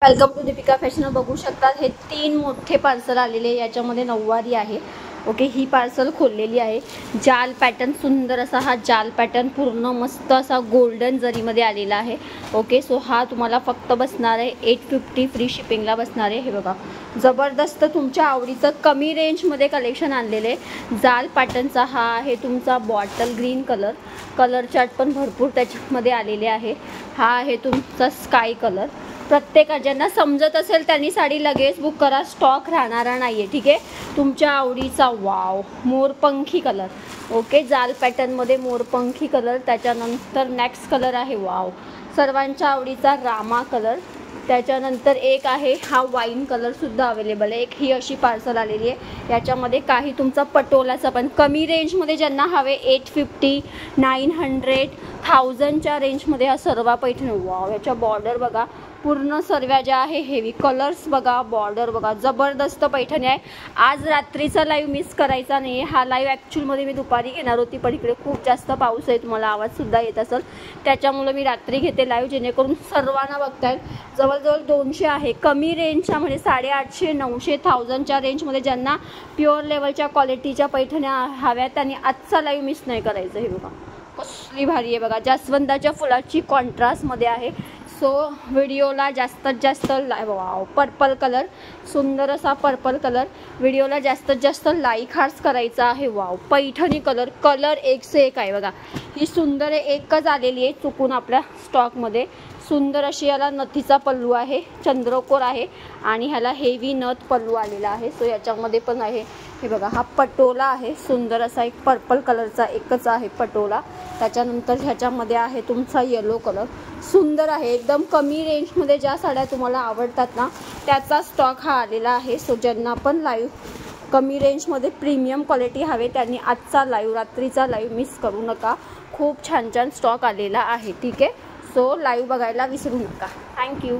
Welcome to Deepika fashion. बघू शकता हे 3 मोठे पार्सल आलेले, याच्यामध्ये नऊवारी आहे। ओके, ही पार्सल खोललेली आहे। जाल पॅटर्न, सुंदर असा हा जाल पॅटर्न पूर्ण मस्त असा गोल्डन जरीमध्ये आलेला आहे। ओके, सो हा तुम्हाला फक्त बसणार आहे 850 फ्री शिपिंगला बसणार आहे। हे बघा, जबरदस्त तुमच्या आवडीचं कमी रेंजमध्ये कलेक्शन आणलेले। जाल पॅटर्नचा हा आहे तुमचा बॉटल ग्रीन कलर चार्ट पण भरपूर त्याच्यामध्ये आलेले आहे। हा आहे तुमचा स्काय कलर। प्रत्येका ज्यांना समजत असेल त्यांनी साडी लगेच बुक करा, स्टॉक राहणारा नाही आहे। ठीक आहे, तुमच्या आवडीचा वाव मोरपंखी कलर। ओके, जाल पॅटर्नमध्ये मोरपंखी कलर। त्याच्यानंतर नेक्स्ट कलर आहे वाव सर्वांच्या आवडीचा रामा कलर। त्याच्यानंतर एक आहे हा वाईन कलरसुद्धा अवेलेबल आहे। एक ही अशी पार्सल आलेली आहे। याच्यामध्ये काही तुमचा पटोलाचा पण कमी रेंजमध्ये ज्यांना हवे 850 900 1000च्या रेंजमध्ये हा सर्व पैठणी। वाव, याच्या बॉर्डर बघा, पूर्ण सर्व ज्या आहे हेवी कलर्स बघा, बॉर्डर बघा, जबरदस्त पैठणी आहे। आज रात्रीचा लाईव्ह मिस करायचा नाही। हा लाईव्ह ॲक्च्युअलमध्ये मी दुपारी घेणार होती, पण इकडे खूप जास्त पाऊस आहे, तुम्हाला आवाजसुद्धा येत असेल, त्याच्यामुळे मी रात्री घेते लाईव्ह, जेणेकरून सर्वांना बघता येईल। जवळजवळ 200 आहे कमी रेंजच्या, म्हणजे 850 900 1000च्या रेंजमध्ये ज्यांना प्युअर लेवलच्या क्वालिटीच्या पैठण्या हव्या त्यांनी आजचा लाईव्ह मिस नाही करायचं। हे बघा कसली भारी आहे बघा, जास्वंदाच्या फुलाची कॉन्ट्रास्टमध्ये आहे। सो व्हिडिओला जास्तीत जास्त वाव पर्पल कलर, सुंदर असा पर्पल कलर, व्हिडिओला जास्तीत जास्त लाईक हार्ट्स करायचा आहे। वाव पैठणी कलर एक से एक आहे बघा, ही सुंदर आहे, एकच आलेली आहे चुकून आपल्या स्टॉकमध्ये। सुंदर अशी याला नथीचा पल्लू आहे, चंद्रकोर आहे आणि ह्याला हेवी नथ पल्लू आलेला आहे। सो याच्यामध्ये पण आहे हे बघा, हा पटोला आहे सुंदर असा, एक पर्पल कलरचा एकच आहे पटोला। त्याच्यानंतर ह्याच्यामध्ये आहे तुमचा येलो कलर, सुंदर आहे एकदम कमी रेंजमध्ये। ज्या साड्या तुम्हाला आवडतात ना त्याचा स्टॉक हा आलेला आहे। सो ज्यांना पण लाईव्ह कमी रेंजमध्ये प्रीमियम क्वालिटी हवे त्यांनी आजचा लाईव्ह, रात्रीचा लाईव्ह मिस करू नका। खूप छान छान स्टॉक आलेला आहे। ठीक आहे, सो लाईव्ह बघायला विसरू नका। थँक्यू।